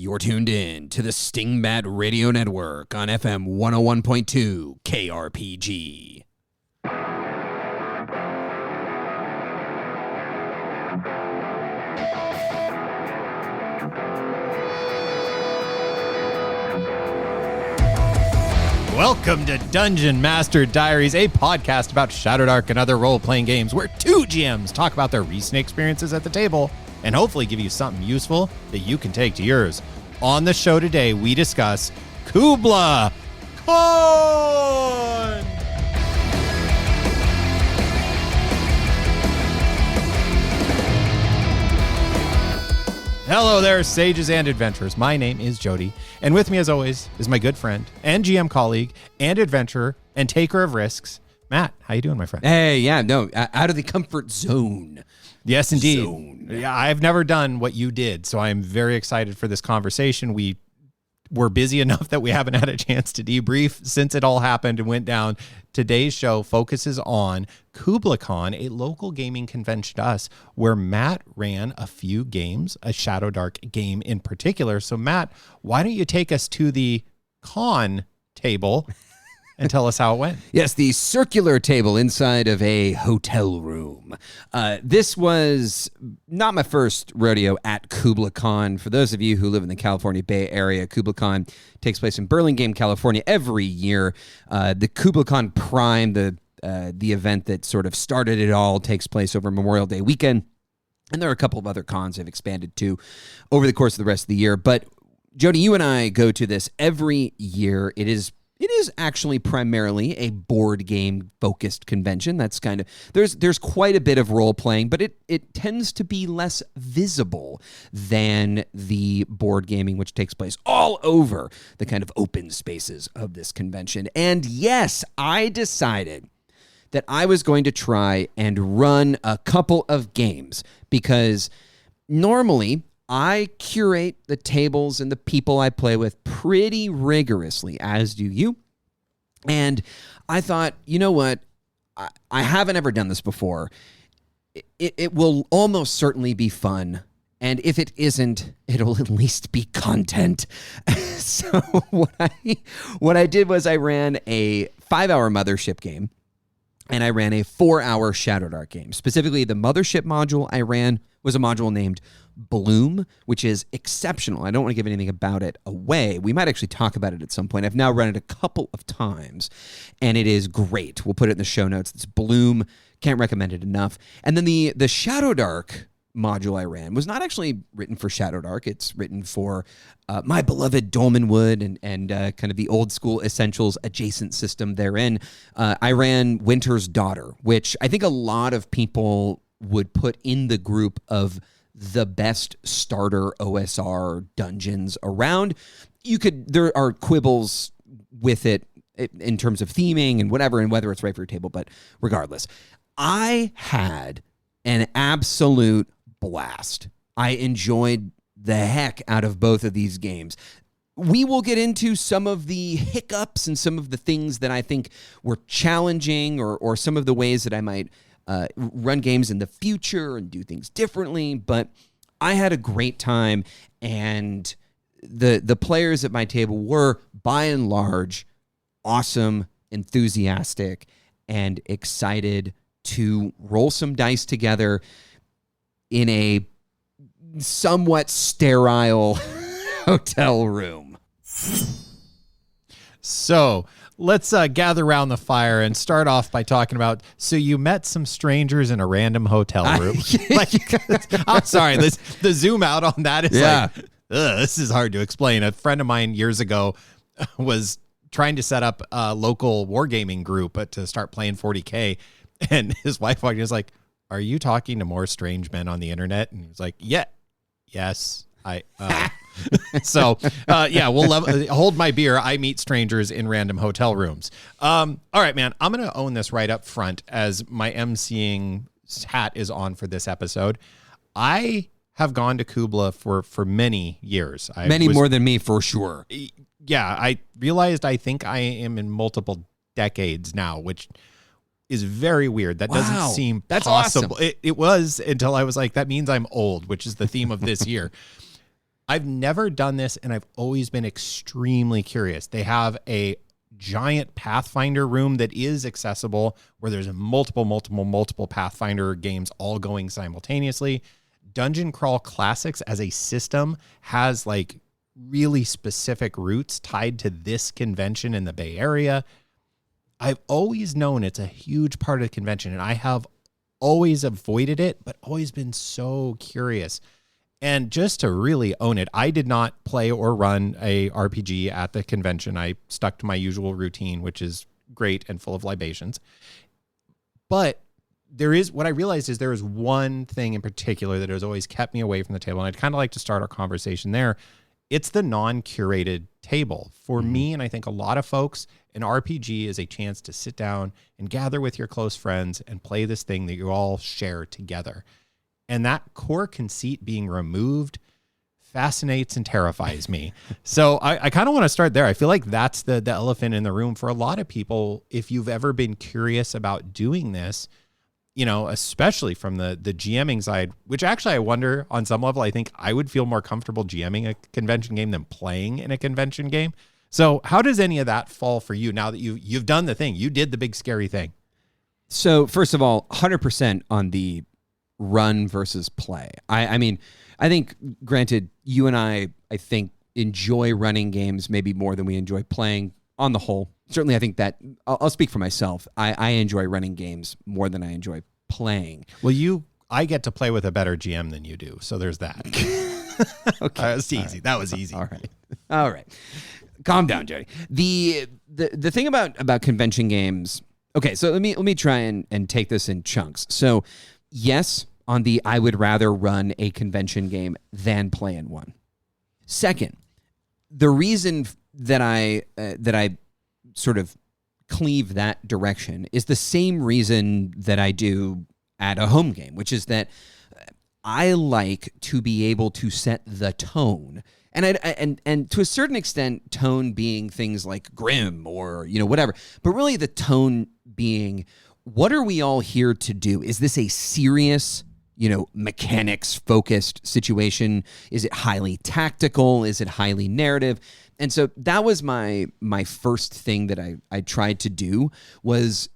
You're tuned in to the Stingbat Radio Network on FM 101.2 KRPG. Welcome to Dungeon Master Diaries, a podcast about Shadowdark and other role-playing games where two GMs talk about their recent experiences at the table and hopefully give you something useful that you can take to yours. On the show today, we discuss KublaCon! Hello there, sages and adventurers. My name is Jody, and with me as always is my good friend and GM colleague and adventurer and taker of risks, Matt. How you doing, my friend? Hey, out of the comfort zone. Yes, indeed. Yeah, I've never done what you did, so I'm very excited for this conversation. We're busy enough that we haven't had a chance to debrief since it all happened and went down. Today's show focuses on KublaCon, a local gaming convention to us, where Matt ran a few games, a Shadowdark game in particular. So, Matt, why don't you take us to the con table and tell us how it went? Yes, the circular table inside of a hotel room. This was not my first rodeo at KublaCon. For those of you who live in the California Bay Area, KublaCon takes place in Burlingame, California every year. The KublaCon Prime, the event that sort of started it all, takes place over Memorial Day weekend. And there are a couple of other cons they've expanded to over the course of the rest of the year. But, Jody, you and I go to this every year. It is actually primarily a board game focused convention. That's kind of, there's quite a bit of role playing, but it tends to be less visible than the board gaming, which takes place all over the kind of open spaces of this convention. And yes, I decided that I was going to try and run a couple of games because normally I curate the tables and the people I play with pretty rigorously, as do you. And I thought, you know what? I haven't ever done this before. It will almost certainly be fun. And if it isn't, it'll at least be content. So what I did was I ran a 5-hour Mothership game. And I ran a 4-hour Shadowdark game. Specifically, the Mothership module I ran was a module named Bloom, which is exceptional. I don't want to give anything about it away. We might actually talk about it at some point. I've now run it a couple of times, and it is great. We'll put it in the show notes. It's Bloom. Can't recommend it enough. And then the Shadowdark module I ran was not actually written for Shadowdark. It's written for my beloved Dolmenwood and kind of the old school Essentials adjacent system therein. I ran Winter's Daughter, which I think a lot of people would put in the group of the best starter OSR dungeons around. There are quibbles with it in terms of theming and whatever, and whether it's right for your table, but regardless, I had an absolute blast. I enjoyed the heck out of both of these games. We will get into some of the hiccups and some of the things that I think were challenging or some of the ways that I might run games in the future and do things differently, but I had a great time, and the players at my table were, by and large, awesome, enthusiastic, and excited to roll some dice together in a somewhat sterile hotel room. So let's gather around the fire and start off by talking about, so you met some strangers in a random hotel room. I'm sorry, the zoom out on that is this is hard to explain. A friend of mine years ago was trying to set up a local wargaming group to start playing 40K, and his wife walked in and was like, "Are you talking to more strange men on the internet?" And he was like, yes, I so we'll hold my beer. I meet strangers in random hotel rooms. All right, man, I'm going to own this right up front as my emceeing hat is on for this episode. I have gone to Kubla for many years. More than me, for sure. Yeah, I realized I think I am in multiple decades now, which is very weird. That doesn't seem possible. Awesome. It was until I was like, that means I'm old, which is the theme of this year. I've never done this, and I've always been extremely curious. They have a giant Pathfinder room that is accessible, where there's multiple Pathfinder games all going simultaneously. Dungeon Crawl Classics as a system has like really specific roots tied to this convention in the Bay Area. I've always known it's a huge part of the convention, and I have always avoided it, but always been so curious. And just to really own it, I did not play or run a RPG at the convention. I stuck to my usual routine, which is great and full of libations. But what I realized is there is one thing in particular that has always kept me away from the table, and I'd kind of like to start our conversation there. It's the non-curated table. For me, and I think a lot of folks, an RPG is a chance to sit down and gather with your close friends and play this thing that you all share together. And that core conceit being removed fascinates and terrifies me. So I kind of want to start there. I feel like that's the elephant in the room for a lot of people. If you've ever been curious about doing this, you know, especially from the GMing side, which actually I wonder on some level, I think I would feel more comfortable GMing a convention game than playing in a convention game. So how does any of that fall for you now that you've done the thing? You did the big scary thing. So first of all, 100% on the run versus play. I mean, I think, granted, you and I think, enjoy running games maybe more than we enjoy playing on the whole. Certainly, I think that, I'll speak for myself. I enjoy running games more than I enjoy playing. Well, I get to play with a better GM than you do, so there's that. Okay. That was easy. Right. That was easy. All right. Calm down, Jody. The thing about convention games, okay, so let me try and take this in chunks. So, yes, on the I would rather run a convention game than play in one. Second, the reason that I sort of cleave that direction is the same reason that I do at a home game, which is that I like to be able to set the tone. And to a certain extent, tone being things like grim or, you know, whatever, but really the tone being, what are we all here to do? Is this a serious, you know, mechanics-focused situation? Is it highly tactical? Is it highly narrative? And so that was my first thing that I tried to do, was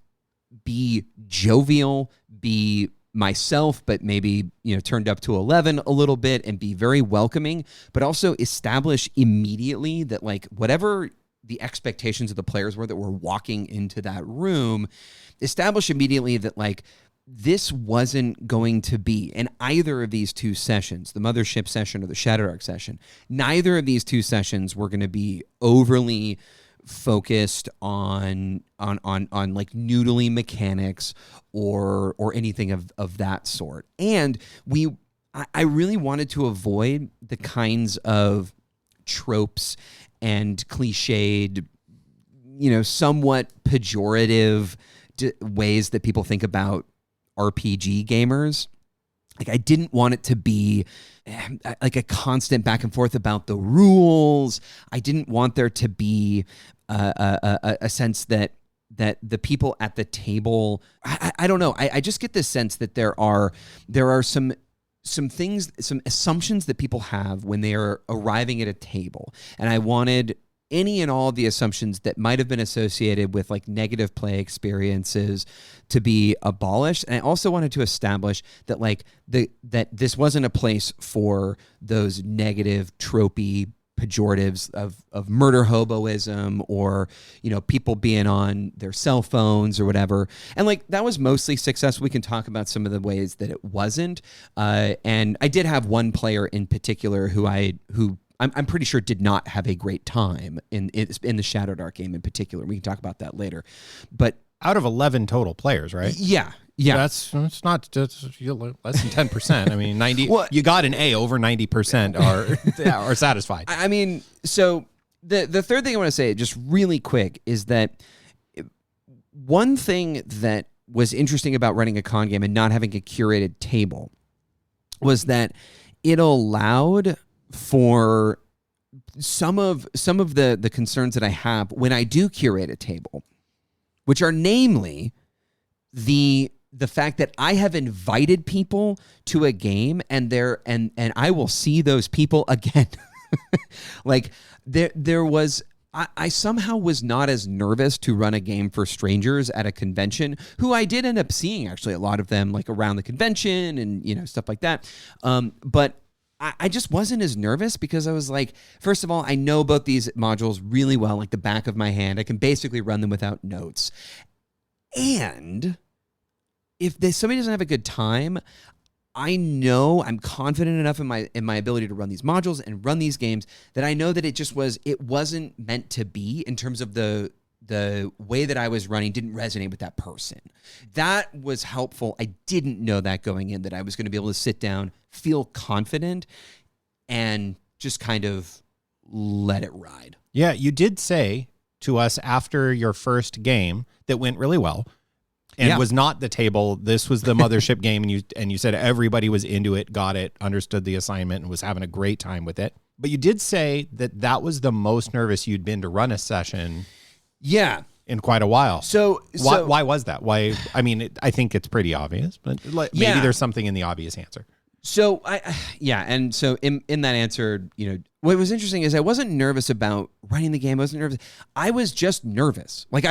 be jovial, be myself, but maybe, you know, turned up to 11 a little bit, and be very welcoming, but also establish immediately that, like, whatever the expectations of the players were that were walking into that room, establish immediately that, like, this wasn't going to be, in either of these two sessions, the Mothership session or the Shadowdark session, neither of these two sessions were going to be overly focused on like noodly mechanics or anything of that sort. And I really wanted to avoid the kinds of tropes and cliched, you know, somewhat pejorative ways that people think about RPG gamers. Like, I didn't want it to be like a constant back and forth about the rules. I didn't want there to be a sense that the people at the table, I don't know. I just get this sense that there are some things, some assumptions that people have when they are arriving at a table. And I wanted any and all of the assumptions that might have been associated with, like, negative experiences to be abolished. And I also wanted to establish that, like, that this wasn't a place for those negative, tropey pejoratives of murder hoboism, or, you know, people being on their cell phones or whatever. And, like, that was mostly successful. We can talk about some of the ways that it wasn't. And I did have one player in particular who I'm pretty sure did not have a great time in the Shadowdark game in particular. We can talk about that later. But out of 11 total players, right? Yeah. That's less than 10%. I mean, 90. Well, you got an A, over 90% are satisfied. I mean, so the third thing I want to say, just really quick, is that one thing that was interesting about running a con game and not having a curated table was that it allowed for some of the concerns that I have when I do curate a table, which are namely the the fact that I have invited people to a game and I will see those people again. Like there was, I somehow was not as nervous to run a game for strangers at a convention, who I did end up seeing actually a lot of them like around the convention and, stuff like that. But I just wasn't as nervous because I was like, first of all, I know both these modules really well, like the back of my hand. I can basically run them without notes. And if somebody doesn't have a good time, I know I'm confident enough in my ability to run these modules and run these games that I know that it wasn't meant to be in terms of the way that I was running didn't resonate with that person. That was helpful. I didn't know that going in, that I was going to be able to sit down, feel confident, and just kind of let it ride. Yeah, you did say to us after your first game that went really well. And was not the table. This was the mothership game, and you said everybody was into it, got it, understood the assignment, and was having a great time with it. But you did say that was the most nervous you'd been to run a session. Yeah, in quite a while. So why was that? Why? I mean, I think it's pretty obvious, but maybe there's something in the obvious answer. So and so in that answer, what was interesting is I wasn't nervous about running the game. I wasn't nervous. I was just nervous. Like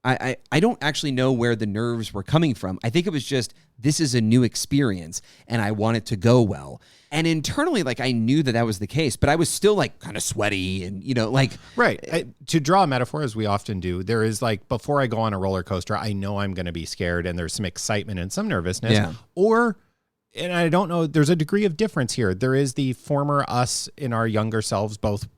I don't actually know where the nerves were coming from. I think it was just, this is a new experience and I want it to go well. And internally, like, I knew that was the case, but I was still like kind of sweaty and, Right. To draw a metaphor, as we often do, there is like, before I go on a roller coaster, I know I'm going to be scared and there's some excitement and some nervousness. Yeah. And I don't know, there's a degree of difference here. There is the former us in our younger selves, both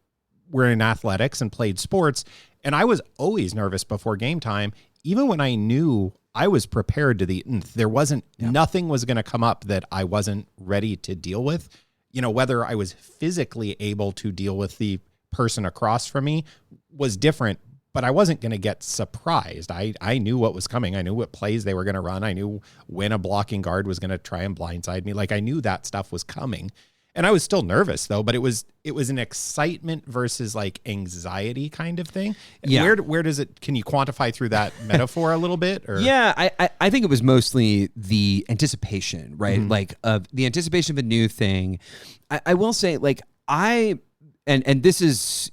were in athletics and played sports. And I was always nervous before game time, even when I knew I was prepared to the nth. There wasn't, nothing was going to come up that I wasn't ready to deal with. Whether I was physically able to deal with the person across from me was different, but I wasn't going to get surprised. I knew what was coming. I knew what plays they were going to run. I knew when a blocking guard was going to try and blindside me. Like, I knew that stuff was coming. And I was still nervous though, but it was an excitement versus like anxiety kind of thing. Yeah. Where does it, can you quantify through that metaphor a little bit? Or? Yeah, I think it was mostly the anticipation, right? Mm-hmm. Like the anticipation of a new thing. I will say, like, and this is,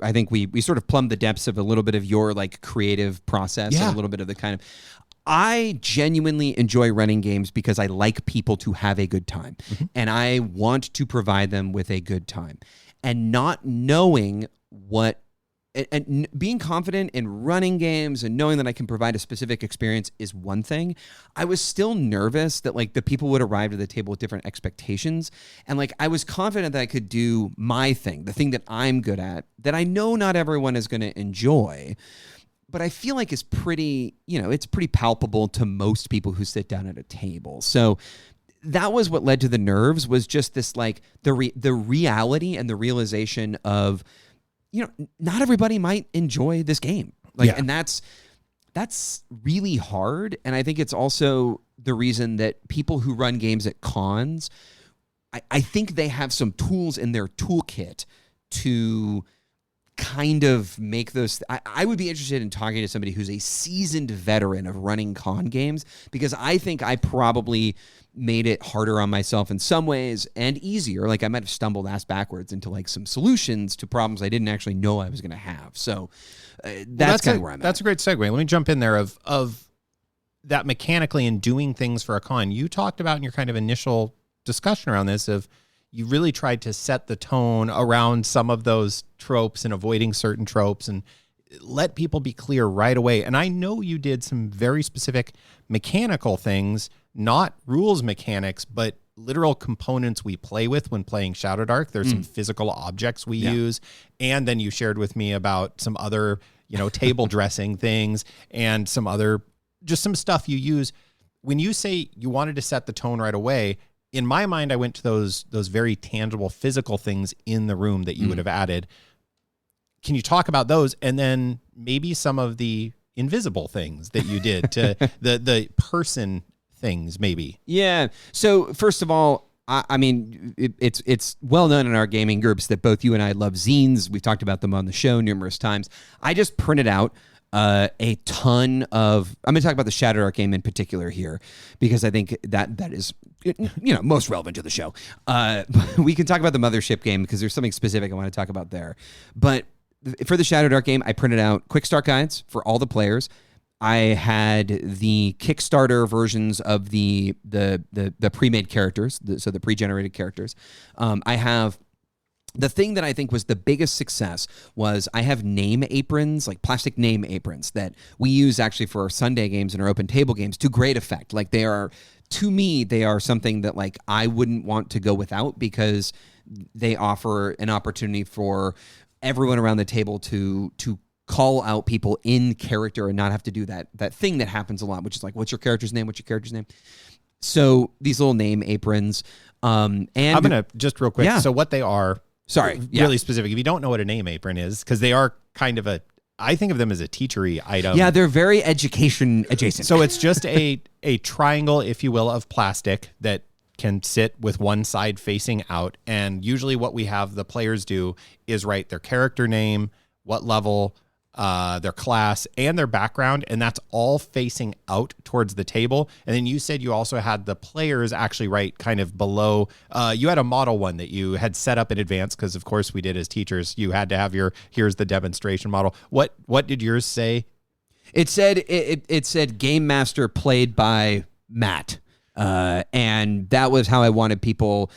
I think we sort of plumbed the depths of a little bit of your like creative process and a little bit of the kind of, I genuinely enjoy running games because I like people to have a good time, and I want to provide them with a good time. And not knowing and being confident in running games and knowing that I can provide a specific experience is one thing. I was still nervous that like the people would arrive to the table with different expectations. And like, I was confident that I could do my thing, the thing that I'm good at, that I know not everyone is going to enjoy, but I feel like it's pretty palpable to most people who sit down at a table. So that was what led to the nerves, was just this like the reality and the realization of, not everybody might enjoy this game. And that's really hard. And I think it's also the reason that people who run games at cons, I think they have some tools in their toolkit to kind of make those. I would be interested in talking to somebody who's a seasoned veteran of running con games, because I think I probably made it harder on myself in some ways and easier. Like, I might have stumbled ass backwards into like some solutions to problems I didn't actually know I was going to have. So that's kind of where I'm at. That's a great segue. Let me jump in there of that mechanically and doing things for a con. You talked about in your kind of initial discussion around this of, you really tried to set the tone around some of those tropes and avoiding certain tropes and let people be clear right away. And I know you did some very specific mechanical things, not rules mechanics, but literal components we play with when playing Shadow Dark. There's some physical objects we use. And then you shared with me about some other, table dressing things and some other, just some stuff you use. When you say you wanted to set the tone right away, in my mind, I went to those very tangible physical things in the room that you would have added. Can you talk about those? And then maybe some of the invisible things that you did to the person things, maybe. Yeah. So first of all, I mean, it's well known in our gaming groups that both you and I love zines. We've talked about them on the show numerous times. I just printed out a ton of. I'm going to talk about the Shadowdark game in particular here because I think that is most relevant to the show. We can talk about the Mothership game because there's something specific I want to talk about there. But for the Shadowdark game, I printed out quick start guides for all the players. I had the Kickstarter versions of the pre-made characters, so the pre-generated characters. I have. The thing that I think was the biggest success was I have name aprons, like plastic name aprons that we use actually for our Sunday games and our open table games to great effect. Like they are, to me, they are something that like I wouldn't want to go without because they offer an opportunity for everyone around the table to call out people in character and not have to do that thing that happens a lot, which is like, what's your character's name? What's your character's name? So these little name aprons. And I'm going to just real quick. Yeah. So what they are. Sorry. Really specific. If you don't know what a name apron is, because they are kind of I think of them as a teachery item. Yeah, they're very education adjacent. So it's just a triangle, if you will, of plastic that can sit with one side facing out. And usually what we have the players do is write their character name, what level, their class, and their background, and that's all facing out towards the table. And then you said you also had the players actually write kind of below. You had a model one that you had set up in advance because, of course, we did as teachers. You had to have here's the demonstration model. What did yours say? It said it said Game Master played by Matt, and that was how I wanted people.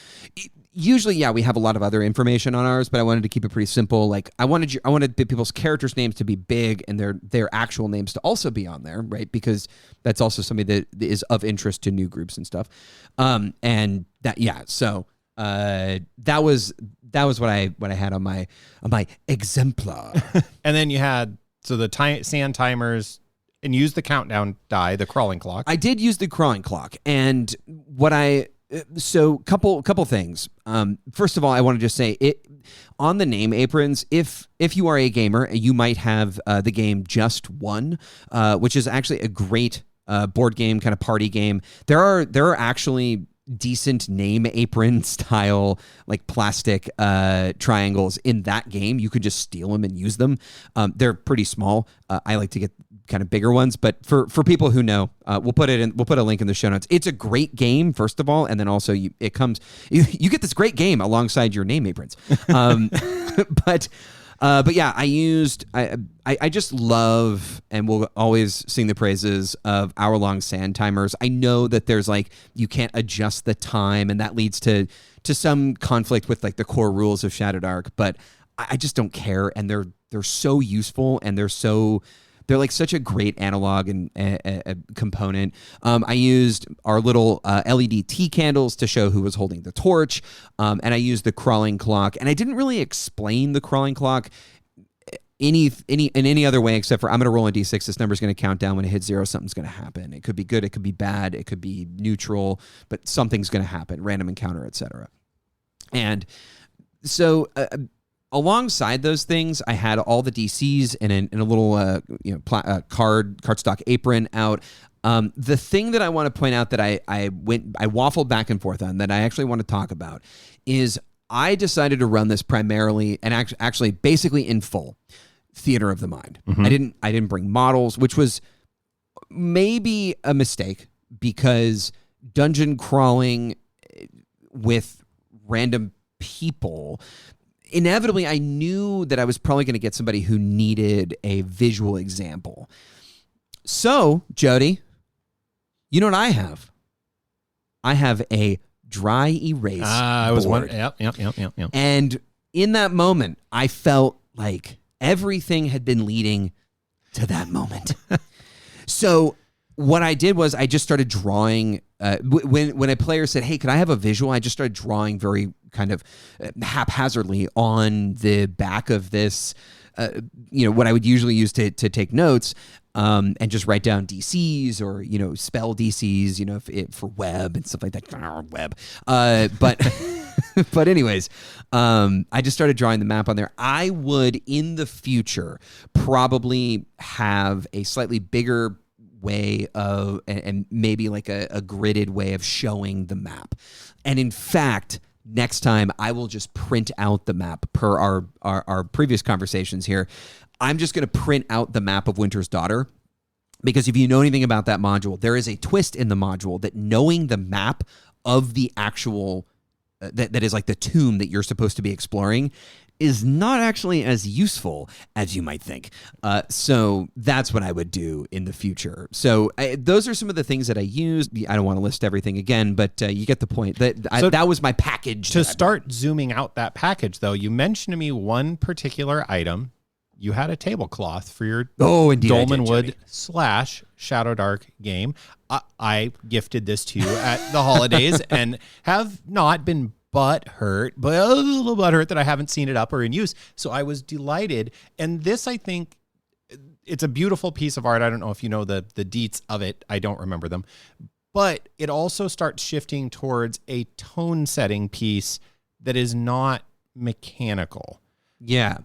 Usually, yeah, we have a lot of other information on ours, but I wanted to keep it pretty simple. Like I wanted people's characters' names to be big and their actual names to also be on there, right? Because that's also something that is of interest to new groups and stuff. And that, yeah, so that was what I had on my exemplar. And then you had the sand timers. And use the countdown die, the crawling clock. I did use the crawling clock, and couple things. First of all, I want to just say it on the name aprons. If you are a gamer, you might have the game Just One, which is actually a great board game, kind of party game. There are actually decent name apron style like plastic triangles in that game. You could just steal them and use them. They're pretty small. I like to get kind of bigger ones, but for people who know, we'll put a link in the show notes. It's a great game, first of all, and then also you get this great game alongside your name aprons. But yeah, I just love and will always sing the praises of hour-long sand timers. I know that there's like you can't adjust the time, and that leads to some conflict with like the core rules of Shadowdark, but I just don't care, and they're so useful, and they're like such a great analog and a component. I used our little LED tea candles to show who was holding the torch, and I used the crawling clock. And I didn't really explain the crawling clock in any other way except for I'm going to roll a d6. This number's going to count down. When it hits 0, something's going to happen. It could be good, it could be bad, it could be neutral, but something's going to happen. Random encounter, etc. And so. Alongside those things, I had all the DCs in a little cardstock apron out. The thing that I want to point out that I waffled back and forth on that I actually want to talk about is I decided to run this primarily and actually basically in full theater of the mind. Mm-hmm. I didn't bring models, which was maybe a mistake because dungeon crawling with random people. Inevitably, I knew that I was probably going to get somebody who needed a visual example. So, Jody, you know what I have? I have a dry erase I was board. Yep. And in that moment, I felt like everything had been leading to that moment. So what I did was I just started drawing. When a player said, "Hey, can I have a visual?" I just started drawing very kind of haphazardly on the back of this, what I would usually use to take notes, and just write down DCs or spell DCs, for web and stuff like that. Web, but anyways, I just started drawing the map on there. I would in the future probably have a slightly bigger way of and maybe like a gridded way of showing the map. And in fact, next time I will just print out the map per our previous conversations here. I'm just going to print out the map of Winter's Daughter, because if you know anything about that module, there is a twist in the module that knowing the map of the actual that is like the tomb that you're supposed to be exploring is not actually as useful as you might think. So that's what I would do in the future. So those are some of the things that I used. I don't want to list everything again, but you get the point. That was my package. To start zooming out that package, though, you mentioned to me one particular item. You had a tablecloth for your Dolmenwood / Shadow Dark game. I gifted this to you at the holidays and have not been butthurt, but a little butthurt that I haven't seen it up or in use. So I was delighted. And this, I think, it's a beautiful piece of art. I don't know if you know the deets of it. I don't remember them. But it also starts shifting towards a tone setting piece that is not mechanical. Yeah.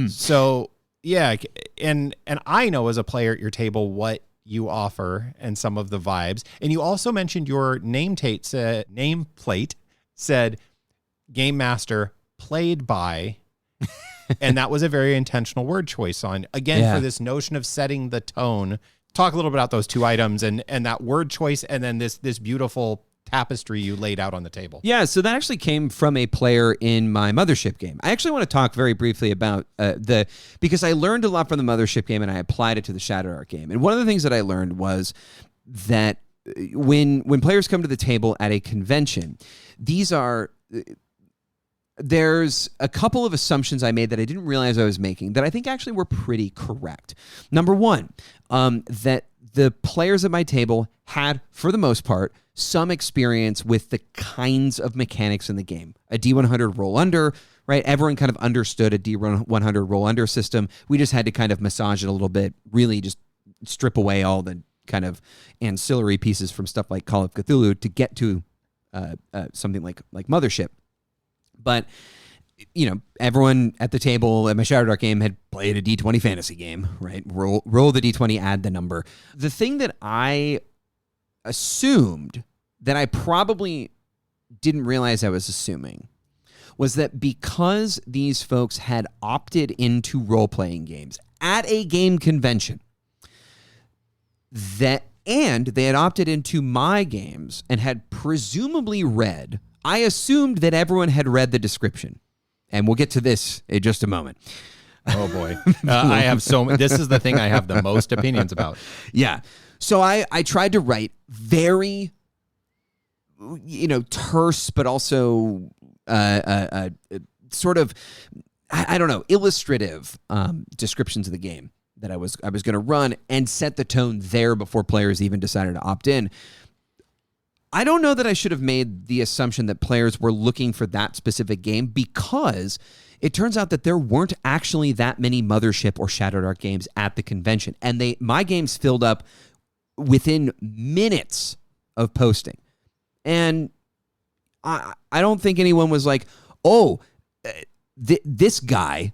So, yeah. And I know as a player at your table what you offer and some of the vibes. And you also mentioned your nameplate said Game Master played by, and that was a very intentional word choice for this notion of setting the tone. Talk a little bit about those two items and that word choice, and then this beautiful tapestry you laid out on the table. Yeah, so that actually came from a player in my Mothership game. I actually want to talk very briefly about because I learned a lot from the Mothership game and I applied it to the Shadow Dark game. And one of the things that I learned was that when players come to the table at a convention, there's a couple of assumptions I made that I didn't realize I was making that I think actually were pretty correct. Number one, that the players at my table had, for the most part, some experience with the kinds of mechanics in the game. A D100 roll under, right? Everyone kind of understood a D100 roll under system. We just had to kind of massage it a little bit, really just strip away all the kind of ancillary pieces from stuff like Call of Cthulhu to get to something like Mothership. But, everyone at the table at my Shadow Dark game had played a D20 fantasy game, right? Roll the D20, add the number. The thing that I assumed that I probably didn't realize I was assuming was that because these folks had opted into role-playing games at a game convention, and they had opted into my games and had presumably read, I assumed that everyone had read the description. And we'll get to this in just a moment. Oh, boy. I have this is the thing I have the most opinions about. Yeah. So I tried to write very, terse, but also sort of, I don't know, illustrative descriptions of the game that I was going to run and set the tone there before players even decided to opt in. I don't know that I should have made the assumption that players were looking for that specific game, because it turns out that there weren't actually that many Mothership or Shadow Dark games at the convention. And my games filled up within minutes of posting. And I don't think anyone was like, this guy,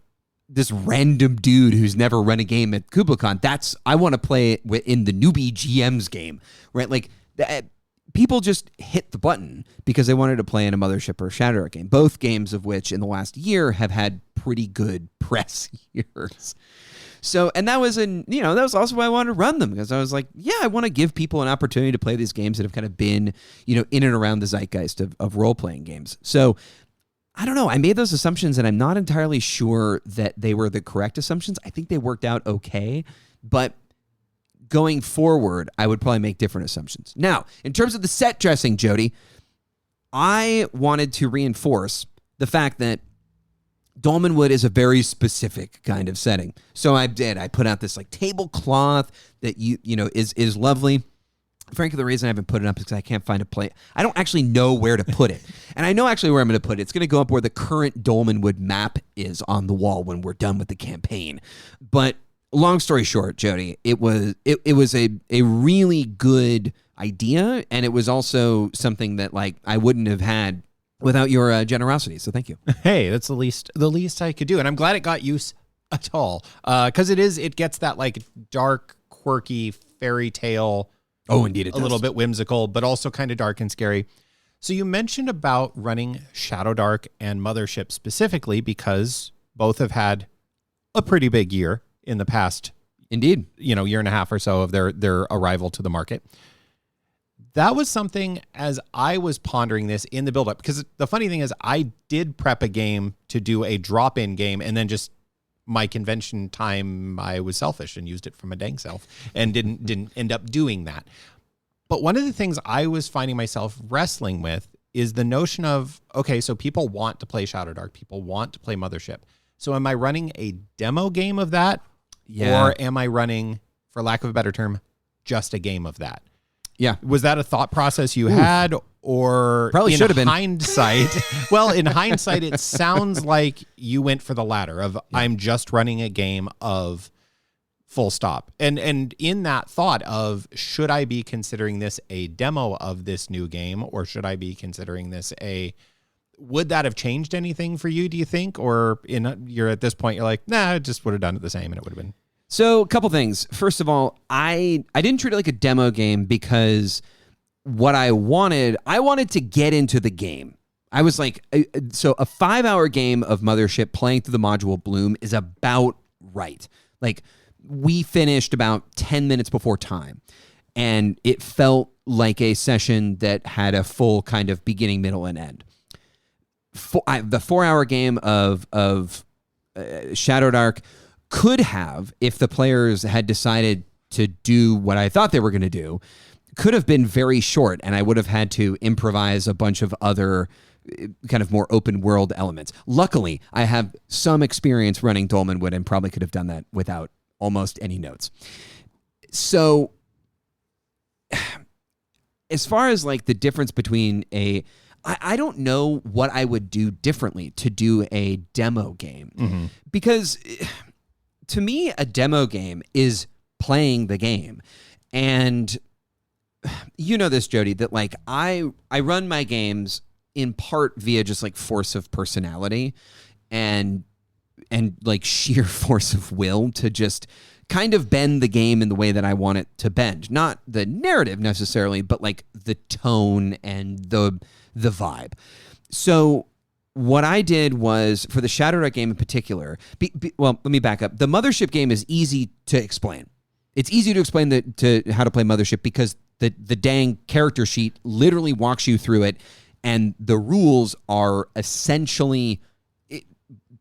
this random dude who's never run a game at KublaCon, I want to play in the newbie GM's game, right? Like, people just hit the button because they wanted to play in a Mothership or a Shadow Dark game, both games of which in the last year have had pretty good press years. So, and that was that was also why I wanted to run them, because I was like, yeah, I want to give people an opportunity to play these games that have kind of been, in and around the zeitgeist of role-playing games. So, I don't know. I made those assumptions and I'm not entirely sure that they were the correct assumptions. I think they worked out okay, but going forward, I would probably make different assumptions. Now, in terms of the set dressing, Jody, I wanted to reinforce the fact that Dolmenwood is a very specific kind of setting. So I put out this like tablecloth that is lovely. Frankly, the reason I haven't put it up is because I can't find a place. I don't actually know where to put it. And I know actually where I'm going to put it. It's going to go up where the current Dolmenwood map is on the wall when we're done with the campaign. But long story short, Jody, it was a really good idea, and it was also something that like I wouldn't have had without your generosity. So thank you. Hey, that's the least I could do, and I'm glad it got use at all, because it gets that like dark, quirky fairy tale. Oh, indeed, it does. A little bit whimsical, but also kind of dark and scary. So you mentioned about running Shadow Dark and Mothership specifically because both have had a pretty big year in the past, indeed, year and a half or so of their arrival to the market. That was something as I was pondering this in the build-up, because the funny thing is I did prep a game to do a drop-in game, and then just my convention time, I was selfish and used it for my dang self and didn't end up doing that. But one of the things I was finding myself wrestling with is the notion of, okay, so people want to play Shadow Dark, people want to play Mothership. So am I running a demo game of that? Yeah. Or am I running, for lack of a better term, just a game of that? Yeah. Was that a thought process you had, or probably should have been? Hindsight? Well, in hindsight, it sounds like you went for the latter of I'm just running a game of full stop. And in that thought of, should I be considering this a demo of this new game, or should I be considering this would that have changed anything for you, do you think? Or you're at this point, you're like, nah, I just would have done it the same and it would have been. So a couple things. First of all, I didn't treat it like a demo game because what I wanted to get into the game. I was like, so a 5-hour game of Mothership playing through the module Bloom is about right. Like, we finished about 10 minutes before time, and it felt like a session that had a full kind of beginning, middle, and end. The 4-hour game of Shadow Dark could have, if the players had decided to do what I thought they were going to do, could have been very short, and I would have had to improvise a bunch of other kind of more open world elements. Luckily, I have some experience running Dolmenwood and probably could have done that without almost any notes. So as far as like the difference between I don't know what I would do differently to do a demo game, because to me, a demo game is playing the game. And you know this, Jody, that like I run my games in part via just like force of personality and like sheer force of will to just kind of bend the game in the way that I want it to bend. Not the narrative necessarily, but like the tone and the vibe. So what I did was, for the Shadow Dark game in particular, well, let me back up. The Mothership game is easy to explain. It's easy to explain to how to play Mothership because the dang character sheet literally walks you through it, and the rules are essentially,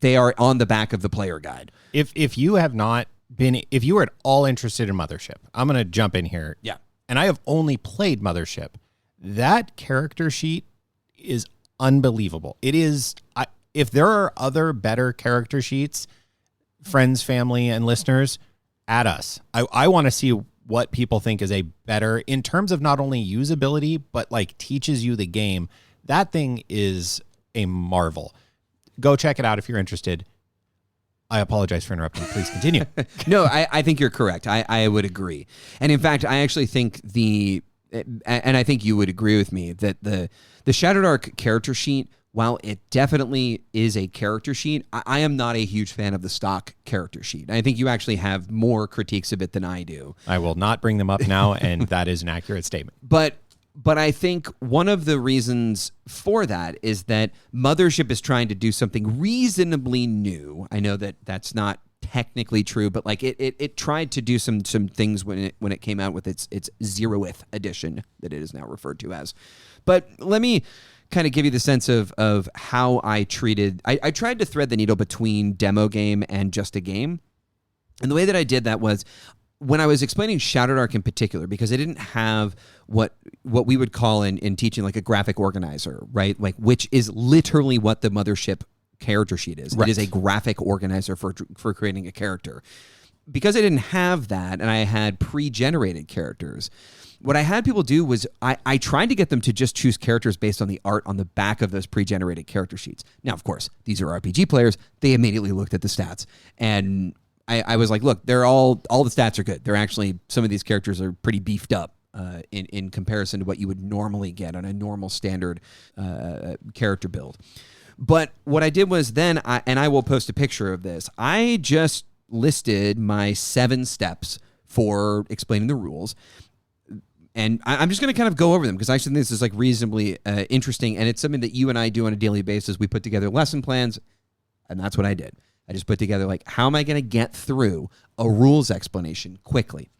they are on the back of the player guide. If you have not been, if you are at all interested in Mothership, I'm going to jump in here. Yeah. And I have only played Mothership. That character sheet is unbelievable. It is, if there are other better character sheets, friends, family, and listeners, add us. I want to see what people think is a better, in terms of not only usability, but like teaches you the game. That thing is a marvel. Go check it out if you're interested. I apologize for interrupting. Please continue. No, I think you're correct. I would agree. And in fact, I actually think and I think you would agree with me, that the Shadow Dark character sheet, while it definitely is a character sheet, I am not a huge fan of the stock character sheet. I think you actually have more critiques of it than I do. I will not bring them up now, and that is an accurate statement. But I think one of the reasons for that is that Mothership is trying to do something reasonably new. I know that that's not technically true, but like it tried to do some things when it came out with its 0th edition that it is now referred to as. But let me kind of give you the sense of how I treated. I tried to thread the needle between demo game and just a game, and the way that I did that was, when I was explaining Shadow Dark in particular, because I didn't have what we would call in teaching like a graphic organizer, right? Like, which is literally what the Mothership character sheet is. Right. It is a graphic organizer for creating a character. Because I didn't have that, and I had pre-generated characters, what I had people do was I tried to get them to just choose characters based on the art on the back of those pre-generated character sheets. Now, of course, these are RPG players. They immediately looked at the stats, and I was like, look, they're all the stats are good. They're actually, some of these characters are pretty beefed up in comparison to what you would normally get on a normal standard character build. But what I did was then, I will post a picture of this, I just listed my 7 steps for explaining the rules. And I'm just going to kind of go over them because I think this is like reasonably interesting, and it's something that you and I do on a daily basis. We put together lesson plans, and that's what I did. I just put together like, how am I going to get through a rules explanation quickly?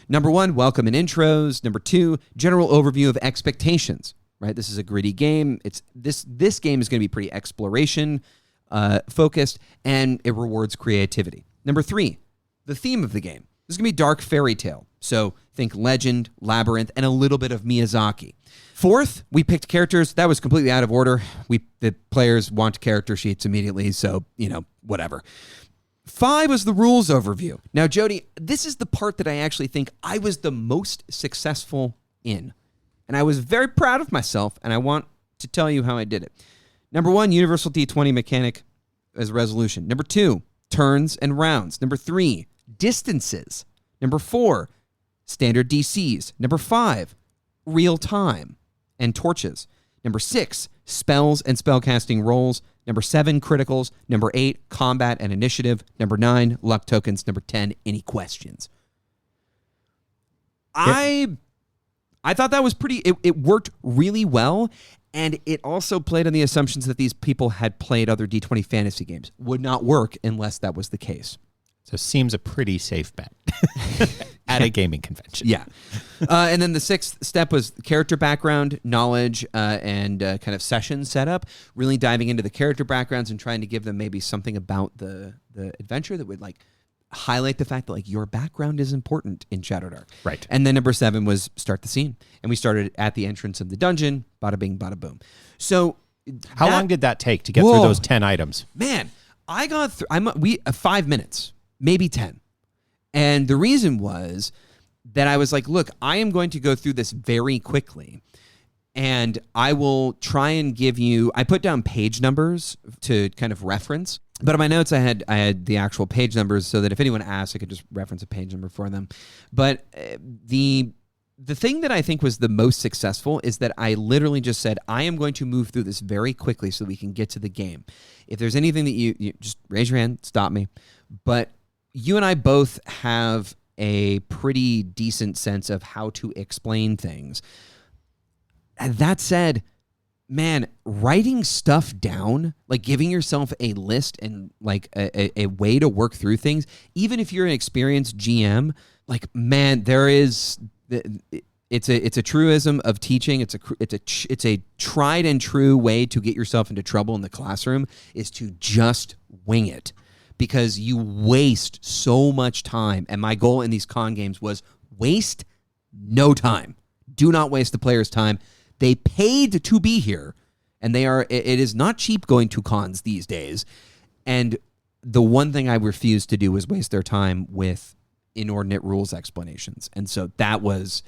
Number 1, welcome and intros. Number 2, general overview of expectations. Right, this is a gritty game. It's this game is going to be pretty exploration focused, and it rewards creativity. Number 3, the theme of the game. This is going to be dark fairy tale. So think Legend, Labyrinth, and a little bit of Miyazaki. 4th, we picked characters. That was completely out of order. The players want character sheets immediately, so, whatever. 5 was the rules overview. Now, Jody, this is the part that I actually think I was the most successful in. And I was very proud of myself, and I want to tell you how I did it. Number 1, universal D20 mechanic as a resolution. Number 2, turns and rounds. Number 3, distances. Number 4, standard DCs. Number 5, real time and torches. Number 6, spells and spellcasting rolls. Number 7, criticals. Number 8, combat and initiative. Number 9, luck tokens. Number 10, any questions. I thought that was it worked really well, and it also played on the assumptions that these people had played other D20 fantasy games. Would not work unless that was the case. So seems a pretty safe bet at a gaming convention. Yeah. And then the 6th step was character background, knowledge, and kind of session setup, really diving into the character backgrounds and trying to give them maybe something about the adventure that would like highlight the fact that like your background is important in Shadowdark. Right. And then number 7 was start the scene. And we started at the entrance of the dungeon, bada bing, bada boom. So how long did that take to get through those 10 items? Man, I got through 5 minutes, maybe 10. And the reason was that I was like, look, I am going to go through this very quickly. And I will try and give you, I put down page numbers to kind of reference. But in my notes, I had the actual page numbers so that if anyone asked, I could just reference a page number for them. But the thing that I think was the most successful is that I literally just said, I am going to move through this very quickly so we can get to the game. If there's anything that you just raise your hand, stop me. But you and I both have a pretty decent sense of how to explain things. And that said, man, writing stuff down, like giving yourself a list and like a way to work through things, even if you're an experienced GM, like, man, there is, it's a truism of teaching. It's a tried and true way to get yourself into trouble in the classroom is to just wing it, because you waste so much time. And my goal in these con games was waste no time. Do not waste the player's time. They paid to be here, and it is not cheap going to cons these days. And the one thing I refused to do was waste their time with inordinate rules explanations. And so that was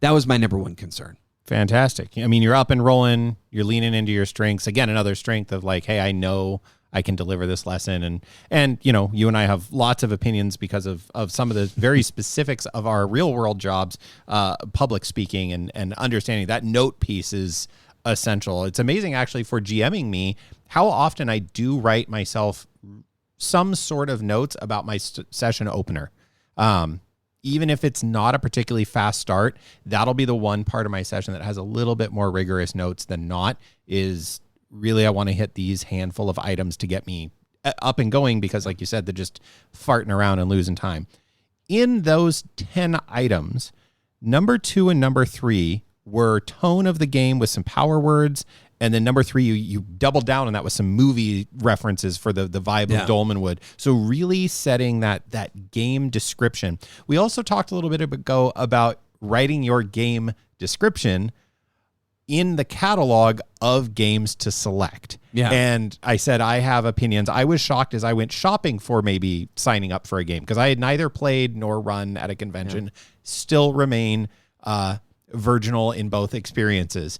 my number one concern. Fantastic. I mean, you're up and rolling, you're leaning into your strengths. Again, another strength of like, hey, I know I can deliver this lesson. And you know, you and I have lots of opinions because of some of the very specifics of our real world jobs, public speaking and understanding that note piece is essential. It's amazing actually for GMing me, how often I do write myself some sort of notes about my session opener. Even if it's not a particularly fast start, that'll be the one part of my session that has a little bit more rigorous notes than not. Is really, I want to hit these handful of items to get me up and going, because like you said, they're just farting around and losing time. In those 10 items, number 2 and number 3 were tone of the game with some power words. And then number 3, you doubled down on that with some movie references for the vibe of Dolmenwood. So really setting that game description. We also talked a little bit ago about writing your game description in the catalog of games to select. Yeah. And I said, I have opinions. I was shocked as I went shopping for maybe signing up for a game, because I had neither played nor run at a convention, still remain virginal in both experiences.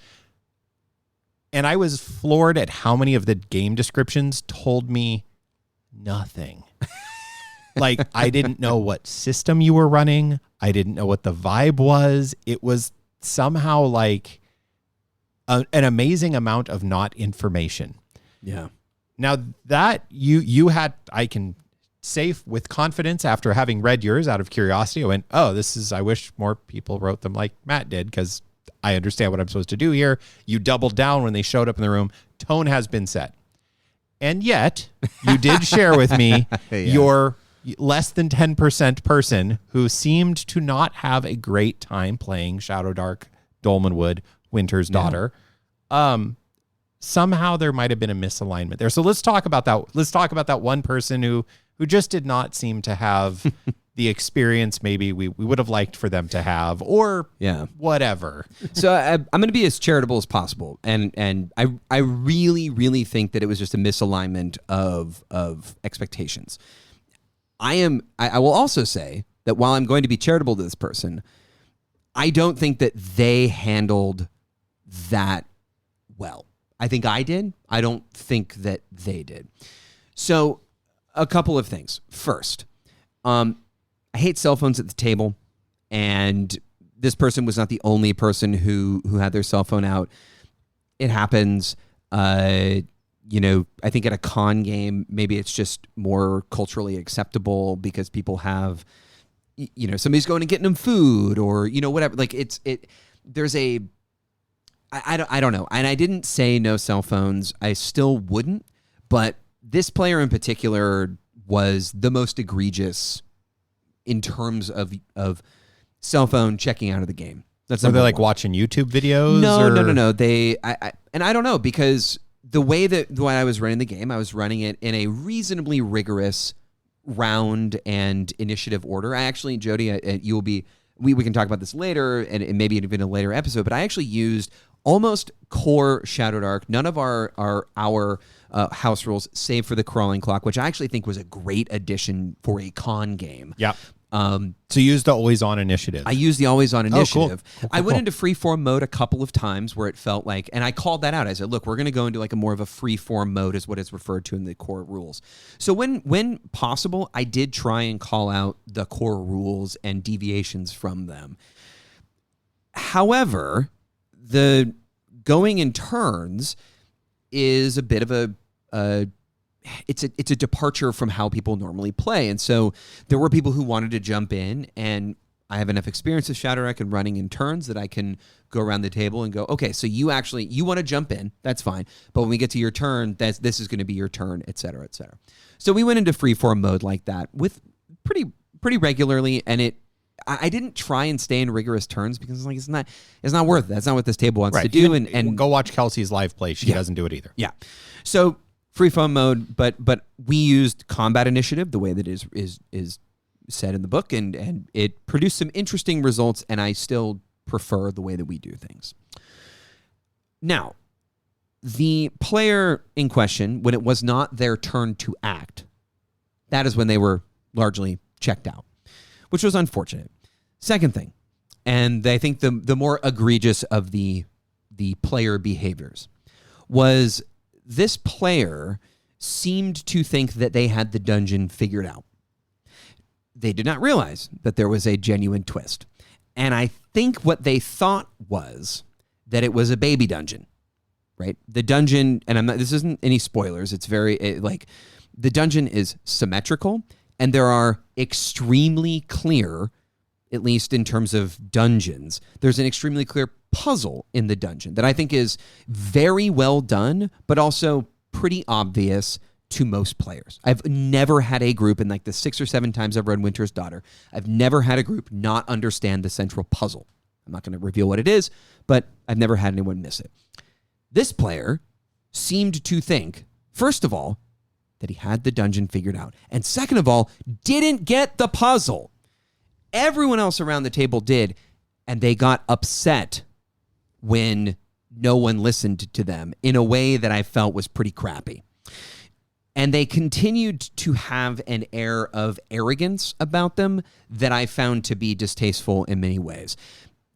And I was floored at how many of the game descriptions told me nothing. Like, I didn't know what system you were running. I didn't know what the vibe was. It was somehow like an amazing amount of not information. Yeah. Now that you had, I can safe with confidence after having read yours out of curiosity. I went, I wish more people wrote them like Matt did, because I understand what I'm supposed to do here. You doubled down when they showed up in the room. Tone has been set. And yet, you did share with me your less than 10% person who seemed to not have a great time playing Shadow Dark Dolmenwood, Winter's Daughter. Somehow there might have been a misalignment there. So let's talk about that. Let's talk about that one person who just did not seem to have the experience maybe we would have liked for them to have, or whatever. So I'm going to be as charitable as possible. And I really, really think that it was just a misalignment of expectations. I will also say that while I'm going to be charitable to this person, I don't think that they handled that well. I think I did. I don't think that they did. So a couple of things. First, I hate cell phones at the table, and this person was not the only person who had their cell phone out. It happens. I think at a con game, maybe it's just more culturally acceptable because people have, somebody's going and getting them food or, whatever. Like I don't know. And I didn't say no cell phones. I still wouldn't. But this player in particular was the most egregious in terms of cell phone checking out of the game. That's Are they like watching YouTube videos? No. I don't know, because the way when I was running the game, I was running it in a reasonably rigorous round and initiative order. I actually, Jody, we can talk about this later and maybe even a later episode, but I actually used almost core Shadow Dark, none of our house rules, save for the crawling clock, which I actually think was a great addition for a con game. Yeah. So you used the always on initiative. I used the always on initiative. Cool. I went into freeform mode a couple of times where it felt like, and I called that out. I said, look, we're going to go into like a more of a freeform mode is what is referred to in the core rules. So when possible, I did try and call out the core rules and deviations from them. However, the going in turns is a bit of it's a departure from how people normally play. And so there were people who wanted to jump in, and I have enough experience with Shadow Dark and running in turns that I can go around the table and go, okay, so you want to jump in, that's fine. But when we get to your turn, this is going to be your turn, et cetera, et cetera. So we went into freeform mode like that with pretty regularly, and I didn't try and stay in rigorous turns because it's not worth it. That's not what this table wants to do. And go watch Kelsey's live play. She doesn't do it either. Yeah. So freeform mode, but we used combat initiative the way that is said in the book, and it produced some interesting results, and I still prefer the way that we do things. Now, the player in question, when it was not their turn to act, that is when they were largely checked out, which was unfortunate. Second thing, and I think the more egregious of the player behaviors, was this player seemed to think that they had the dungeon figured out. They did not realize that there was a genuine twist. And I think what they thought was that it was a baby dungeon, right? The dungeon, and this isn't any spoilers, it's the dungeon is symmetrical, and there are extremely clear, at least in terms of dungeons, there's an extremely clear puzzle in the dungeon that I think is very well done, but also pretty obvious to most players. I've never had a group, in like the 6 or 7 times I've run Winter's Daughter, I've never had a group not understand the central puzzle. I'm not going to reveal what it is, but I've never had anyone miss it. This player seemed to think, first of all, that he had the dungeon figured out, and second of all, didn't get the puzzle. Everyone else around the table did, and they got upset when no one listened to them in a way that I felt was pretty crappy. And they continued to have an air of arrogance about them that I found to be distasteful in many ways.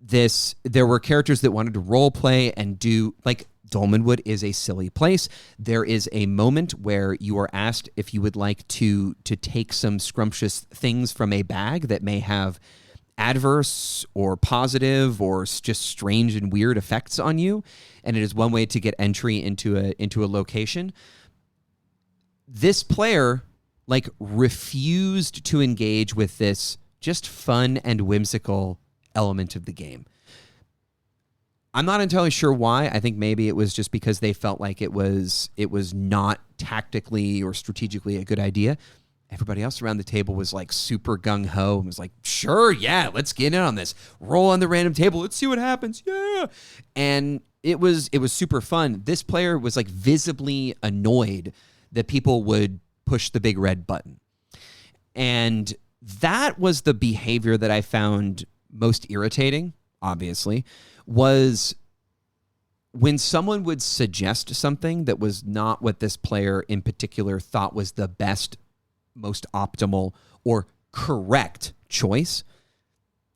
There were characters that wanted to role play and do, like, Dolmenwood is a silly place. There is a moment where you are asked if you would like to take some scrumptious things from a bag that may have adverse or positive or just strange and weird effects on you, and it is one way to get entry into a location. This player like refused to engage with this just fun and whimsical element of the game. I'm not entirely sure why. I think maybe it was just because they felt like it was not tactically or strategically a good idea. Everybody else around the table was like super gung-ho and was like, sure, yeah, let's get in on this. Roll on the random table. Let's see what happens. Yeah. And it was super fun. This player was like visibly annoyed that people would push the big red button. And that was the behavior that I found most irritating, obviously, was when someone would suggest something that was not what this player in particular thought was the best, most optimal, or correct choice.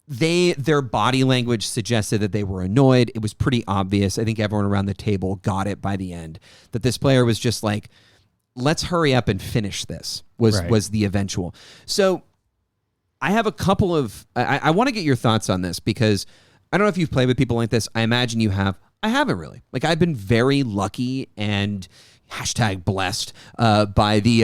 Their body language suggested that they were annoyed. It was pretty obvious. I think everyone around the table got it by the end, that this player was just like, let's hurry up and finish this, was the eventual. So I have a couple of, I want to get your thoughts on this, because I don't know if you've played with people like this. I imagine you have. I haven't really. Like, I've been very lucky and #blessed by the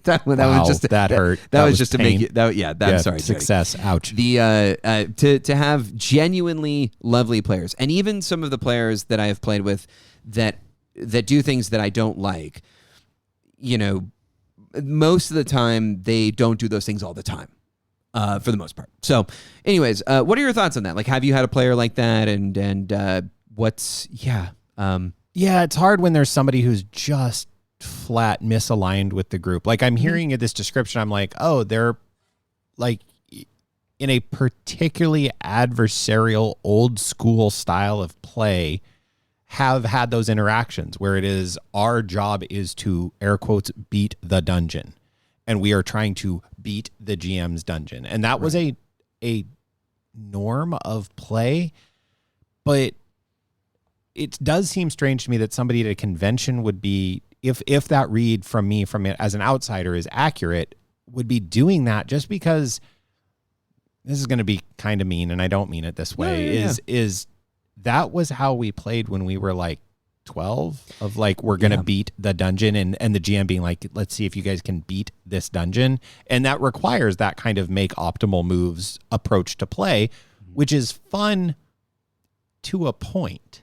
that was just that hurt. That was just pain. To make it. I'm sorry. Success. Jody. Ouch. The to have genuinely lovely players, and even some of the players that I have played with that do things that I don't like. You know, most of the time they don't do those things all the time. For the most part. So, anyways, what are your thoughts on that? Like, have you had a player like that? And what's it's hard when there's somebody who's just flat misaligned with the group. Like, I'm hearing this description. I'm like, oh, they're like in a particularly adversarial, old school style of play, have had those interactions where it is our job is to, air quotes, beat the dungeon. And we are trying to beat the GM's dungeon. And that was a norm of play. But it does seem strange to me that somebody at a convention would be, if that read from me from it as an outsider is accurate, would be doing that just because, this is going to be kind of mean, and I don't mean it this way, is that was how we played when we were like 12, of like, we're going to beat the dungeon, and the GM being like, let's see if you guys can beat this dungeon. And that requires that kind of make optimal moves approach to play, which is fun to a point,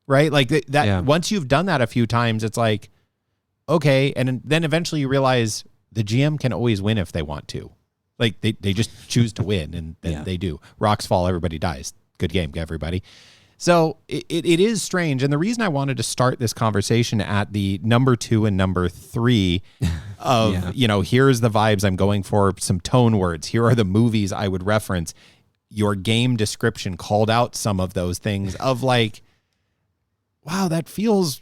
right? Like that once you've done that a few times, it's like, okay. And then eventually you realize the GM can always win if they want to. Like they just choose to win, and then they do. Rocks fall, everybody dies. Good game, everybody. So it is strange. And the reason I wanted to start this conversation at the number 2 and number 3 of, here's the vibes I'm going for, some tone words. Here are the movies I would reference. Your game description called out some of those things of like, wow, that feels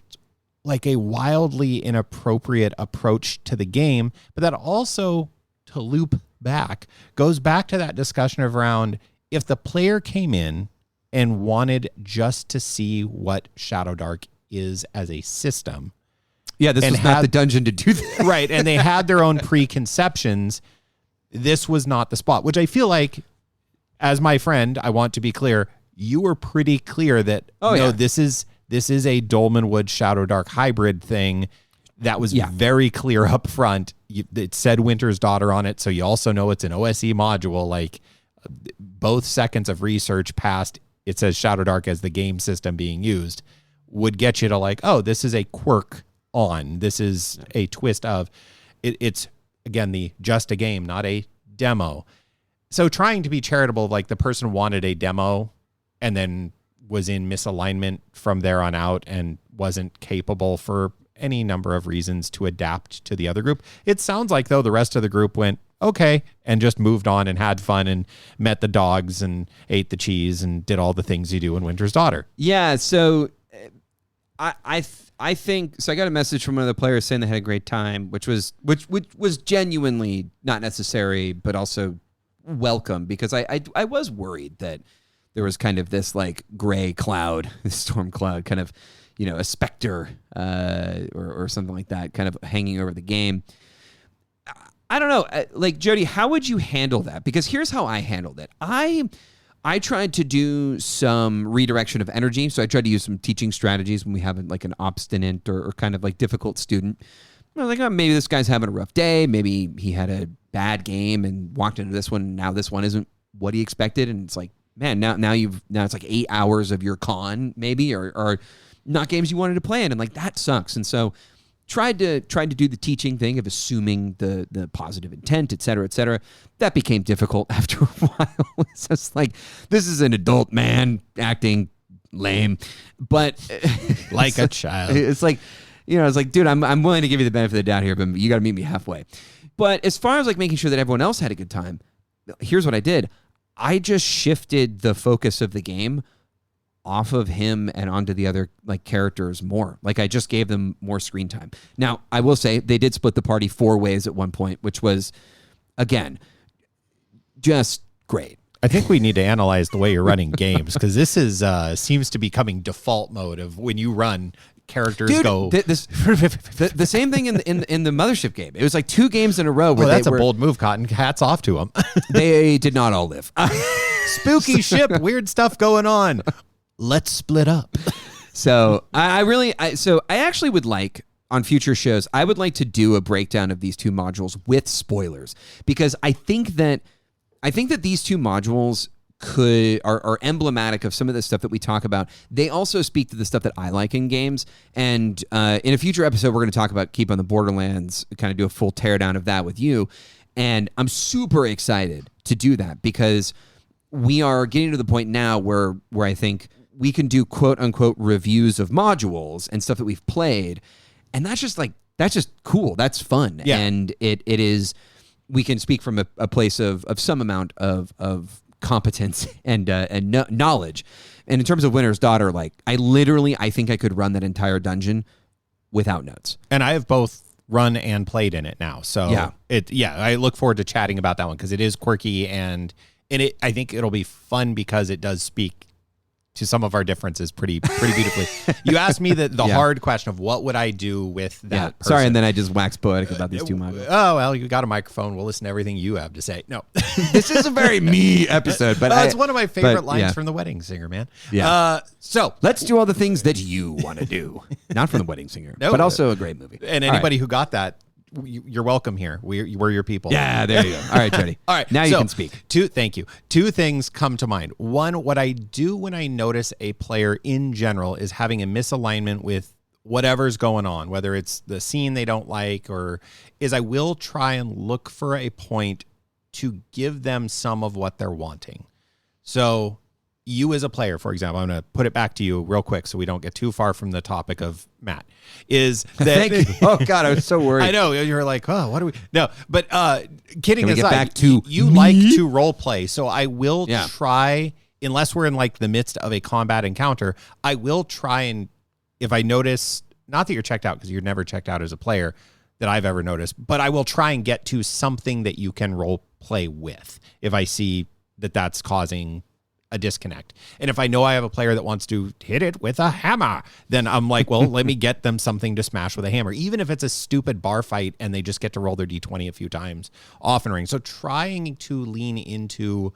like a wildly inappropriate approach to the game. But that also, to loop back, goes back to that discussion of around, if the player came in and wanted just to see what Shadow Dark is as a system. Yeah, this was not the dungeon to do that. Right, and they had their own preconceptions. This was not the spot, which I feel like, as my friend, I want to be clear, you were pretty clear that, this is a Dolmenwood Shadow Dark hybrid thing. That was very clear up front. It said Winter's Daughter on it, so you also know it's an OSE module. Like, both seconds of research past it says Shadow Dark as the game system being used would get you to like, oh, this is a quirk on. This is a twist of. It's, again, just a game, not a demo. So trying to be charitable, like the person wanted a demo and then was in misalignment from there on out and wasn't capable for any number of reasons to adapt to the other group. It sounds like, though, the rest of the group went, okay, and just moved on and had fun and met the dogs and ate the cheese and did all the things you do in Winter's Daughter. Yeah, so I think, so I got a message from one of the players saying they had a great time, which was genuinely not necessary, but also welcome, because I was worried that there was kind of this like gray cloud, this storm cloud, kind of, a specter or something like that, kind of hanging over the game. I don't know. Like, Jody, how would you handle that? Because here's how I handled it. I tried to do some redirection of energy. So I tried to use some teaching strategies when we have like an obstinate or kind of like difficult student. I was like, oh, maybe this guy's having a rough day. Maybe he had a bad game and walked into this one. And now this one isn't what he expected. And it's like, man, now it's like 8 hours of your con maybe, or not games you wanted to play in. And like, that sucks. And so tried to do the teaching thing of assuming the positive intent, et cetera, et cetera. That became difficult after a while. It's just like, this is an adult man acting lame, but like a child. It's like, it's like, dude, I'm willing to give you the benefit of the doubt here, but you got to meet me halfway. But as far as like making sure that everyone else had a good time, here's what I did. I just shifted the focus of the game off of him and onto the other like characters more. Like I just gave them more screen time. Now, I will say they did split the party 4 ways at one point, which was, again, just great. I think we need to analyze the way you're running games, because this is seems to be becoming default mode of when you run, characters go. The same thing in the Mothership game. It was like 2 games in a row. Where that's a bold move, Cotton. Hats off to them. They did not all live. Spooky ship, weird stuff going on. Let's split up. So I actually would like, on future shows, I would like to do a breakdown of these 2 modules with spoilers, because I think that these 2 modules are emblematic of some of the stuff that we talk about. They also speak to the stuff that I like in games. And in a future episode, we're going to talk about Keep on the Borderlands, kind of do a full teardown of that with you. And I'm super excited to do that, because we are getting to the point now where I think we can do quote unquote reviews of modules and stuff that we've played. And that's just cool. That's fun. Yeah. And it is, we can speak from a place of some amount of competence and knowledge. And in terms of Winter's Daughter, like I think I could run that entire dungeon without notes. And I have both run and played in it now. So I look forward to chatting about that one, because it is quirky and I think it'll be fun because it does speak to some of our differences pretty beautifully. You asked me the hard question of what would I do with that person. Sorry, and then I just waxed poetic about these 2 modules. Oh, well, you got a microphone. We'll listen to everything you have to say. No. This is a very me episode, but it's one of my favorite lines from The Wedding Singer, man. Yeah. So let's do all the things that you want to do. Not from The Wedding Singer, but also a great movie. And anybody who got that, you're welcome here. We're your people. Yeah, there you go. All right, Jody. All right, now you can speak. Thank you. 2 things come to mind. One, what I do when I notice a player in general is having a misalignment with whatever's going on, whether it's the scene they don't like, I will try and look for a point to give them some of what they're wanting. So you as a player, for example, I'm going to put it back to you real quick so we don't get too far from the topic of Matt, is that... Thank you. Oh, God, I was so worried. I know. You're like, oh, what do we... No, but kidding aside, get back to you like to role play, so I will try, unless we're in like the midst of a combat encounter, I will try and, if I notice, not that you're checked out, because you're never checked out as a player that I've ever noticed, but I will try and get to something that you can role play with if I see that that's causing a disconnect. And if I know I have a player that wants to hit it with a hammer, then I'm like, well, let me get them something to smash with a hammer, even if it's a stupid bar fight and they just get to roll their D20 a few times off and ring. So trying to lean into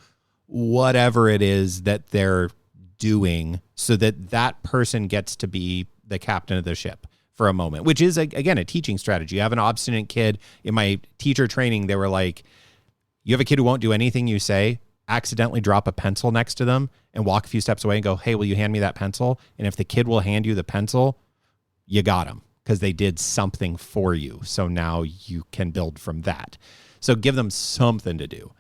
whatever it is that they're doing so that that person gets to be the captain of the ship for a moment, which is, again, a teaching strategy. I have an obstinate kid. In my teacher training, they were like, you have a kid who won't do anything you say, accidentally drop a pencil next to them and walk a few steps away and go, hey, will you hand me that pencil? And if the kid will hand you the pencil, you got them, because they did something for you. So now you can build from that. So give them something to do.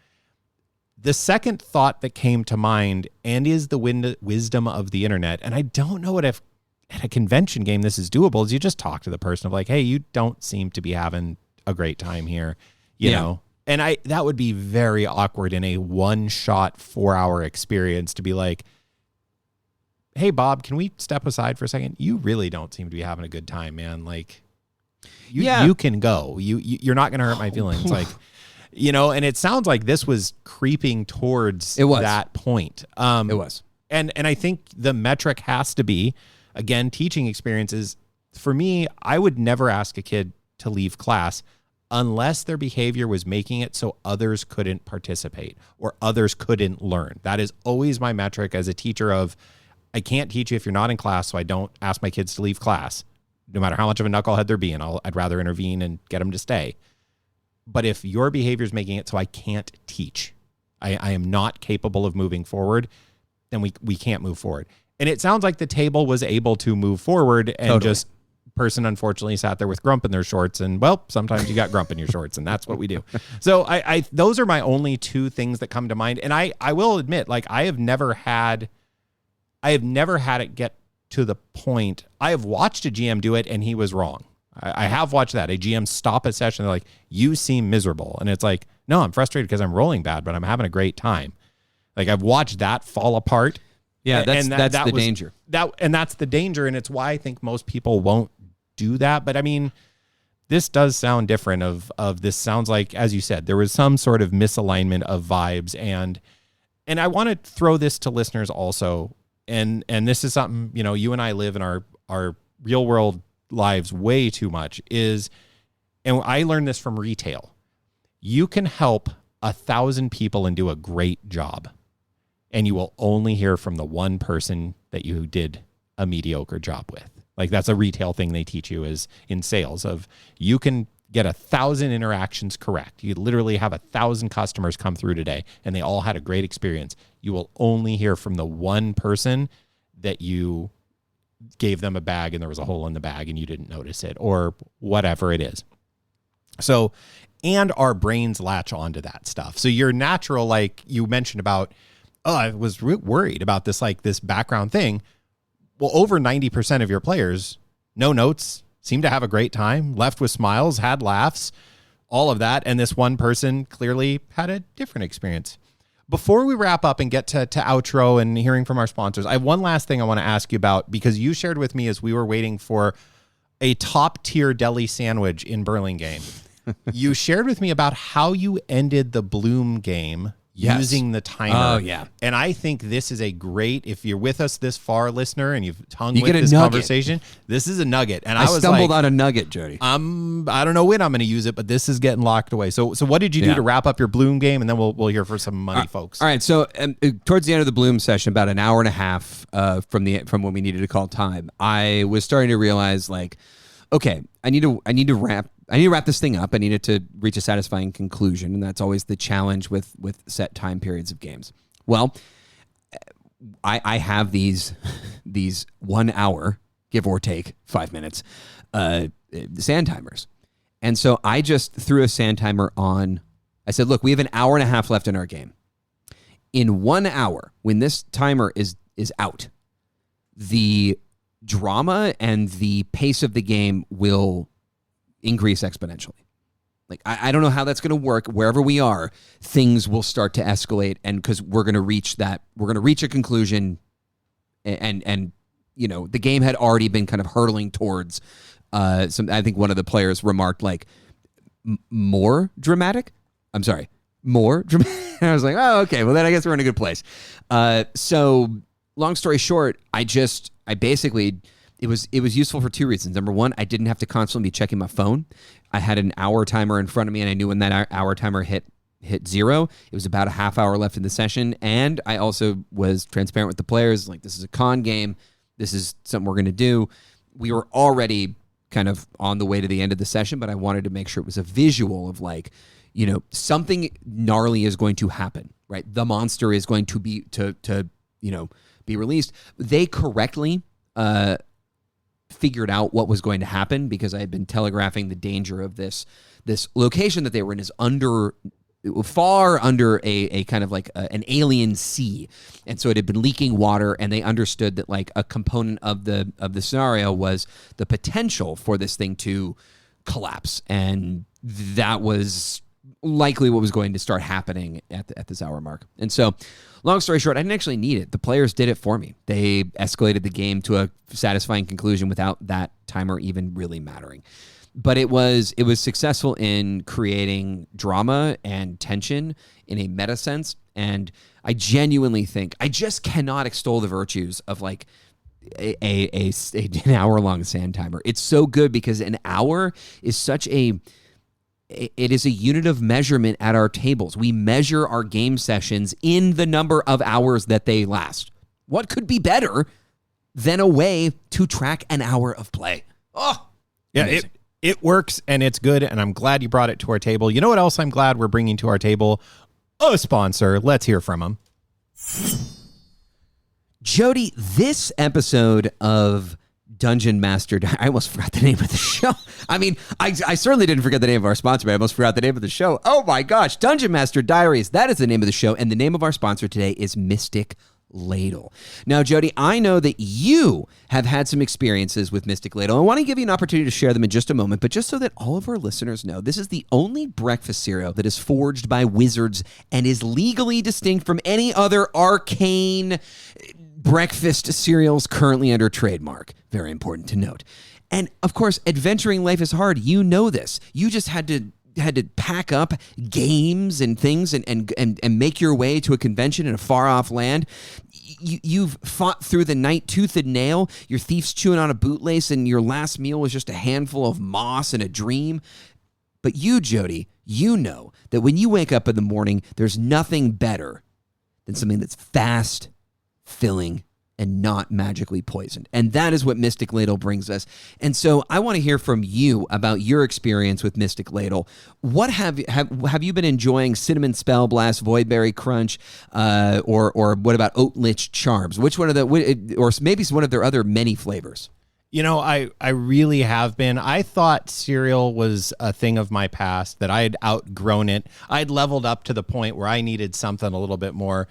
The second thought that came to mind, and is the wisdom of the internet, and I don't know what if at a convention game this is doable, is you just talk to the person of like, hey, you don't seem to be having a great time here, you know? And that would be very awkward in a one-shot 4-hour experience to be like, hey, Bob, can we step aside for a second? You really don't seem to be having a good time, man. Like, you can go. You're not going to hurt my feelings. Like, and it sounds like this was creeping towards that point. It was. And I think the metric has to be, again, teaching experiences. For me, I would never ask a kid to leave class unless their behavior was making it so others couldn't participate or others couldn't learn. That is always my metric as a teacher of, I can't teach you if you're not in class, so I don't ask my kids to leave class. no matter how much of a knucklehead they're being, I'd rather intervene and get them to stay. But if your behavior is making it so I can't teach, I am not capable of moving forward, then we can't move forward. And it sounds like the table was able to move forward, and just person unfortunately sat there with grump in their shorts, and well, sometimes you got grump in your shorts, and that's what we do. So I those are my only two things that come to mind. And I will admit, like, I have never had it get to the point. I have watched a GM do it and he was wrong. I have watched that. A GM stop a session, they're like, you seem miserable. And it's like, no, I'm frustrated because I'm rolling bad, but I'm having a great time. Like, I've watched that fall apart. Yeah, that's the danger. That's the danger, and it's why I think most people won't do that. But I mean, this does sound different of this sounds like, as you said, there was some sort of misalignment of vibes, and I want to throw this to listeners also, and this is something, you know, you and I live in our real world lives way too much, and I learned this from retail. You can help 1,000 people and do a great job, and you will only hear from the one person that you did a mediocre job with. Like, that's a retail thing they teach you is in sales, of you can get 1,000 interactions correct. You literally have 1,000 customers come through today and they all had a great experience. You will only hear from the one person that you gave them a bag and there was a hole in the bag and you didn't notice it, or whatever it is. So, and our brains latch onto that stuff. So your natural, like you mentioned about, I was worried about this, like this background thing. Well, over 90% of your players, no notes, seem to have a great time, left with smiles, had laughs, all of that. And this one person clearly had a different experience. Before we wrap up and get to outro and hearing from our sponsors, I have one last thing I want to ask you about, because you shared with me as we were waiting for a top tier deli sandwich in Burlingame. You shared with me about how you ended the Bloom game. Yes. Using the timer. Oh, yeah. And I think this is a great, if you're with us this far, listener, and you've hung with this conversation, this is a nugget. And I stumbled on a nugget, Jody. I don't know when I'm going to use it, but this is getting locked away. So what did you do to wrap up your Bloom game? And then we'll hear for some money, folks. All right. So towards the end of the Bloom session, about an hour and a half from when we needed to call time, I was starting to realize, like, okay, I need to wrap this thing up. I need it to reach a satisfying conclusion, and that's always the challenge with set time periods of games. Well, I have these 1 hour, give or take 5 minutes, sand timers. And so I just threw a sand timer on. I said, look, we have an hour and a half left in our game. In 1 hour, when this timer is out, the drama and the pace of the game will increase exponentially. Like, I don't know how that's going to work. Wherever we are, things will start to escalate, and because we're going to reach a conclusion, and you know, the game had already been kind of hurtling towards some. I think one of the players remarked, like, more dramatic. I'm sorry, more dramatic. And I was like, oh, okay. Well, then I guess we're in a good place. So, long story short, I basically. It was useful for two reasons. Number one, I didn't have to constantly be checking my phone. I had an hour timer in front of me, and I knew when that hour timer hit zero, it was about a half hour left in the session. And I also was transparent with the players, like, this is a con game. This is something we're going to do. We were already kind of on the way to the end of the session, but I wanted to make sure it was a visual of, like, you know, something gnarly is going to happen, right? The monster is going to be be released. They correctly figured out what was going to happen, because I had been telegraphing the danger of this location that they were in is far under a kind of like an alien sea, and so it had been leaking water, and they understood that, like, a component of the scenario was the potential for this thing to collapse, and that was likely what was going to start happening at this hour mark. And so, long story short, I didn't actually need it. The players did it for me. They escalated the game to a satisfying conclusion without that timer even really mattering. But it was successful in creating drama and tension in a meta sense. And I genuinely think, I just cannot extol the virtues of, like, an hour-long sand timer. It's so good because an hour is it is a unit of measurement at our tables. We measure our game sessions in the number of hours that they last. What could be better than a way to track an hour of play? Oh, yeah, amazing. it works and it's good, and I'm glad you brought it to our table. You know what else I'm glad we're bringing to our table? A sponsor. Let's hear from them. Jody, this episode of Dungeon Master I almost forgot the name of the show. I mean, I certainly didn't forget the name of our sponsor, but I almost forgot the name of the show. Oh my gosh, Dungeon Master Diaries. That is the name of the show, and the name of our sponsor today is Mystic Ladle. Now, Jody, I know that you have had some experiences with Mystic Ladle. I want to give you an opportunity to share them in just a moment, but just so that all of our listeners know, this is the only breakfast cereal that is forged by wizards and is legally distinct from any other arcane breakfast cereals currently under trademark. Very important to note. And of course, adventuring life is hard. You know this. You just had to pack up games and things and make your way to a convention in a far off land. You've fought through the night tooth and nail. Your thief's chewing on a bootlace, and your last meal was just a handful of moss and a dream. But you, Jody, you know that when you wake up in the morning, there's nothing better than something that's fast, filling, and not magically poisoned. And that is what Mystic Ladle brings us. And so I want to hear from you about your experience with Mystic Ladle. What have you been enjoying? Cinnamon Spell Blast, Voidberry Crunch, or what about Oat Lich Charms? Which one of the, or maybe one of their other many flavors? You know, I really have been. I thought cereal was a thing of my past, that I had outgrown it. I'd leveled up to the point where I needed something a little bit more.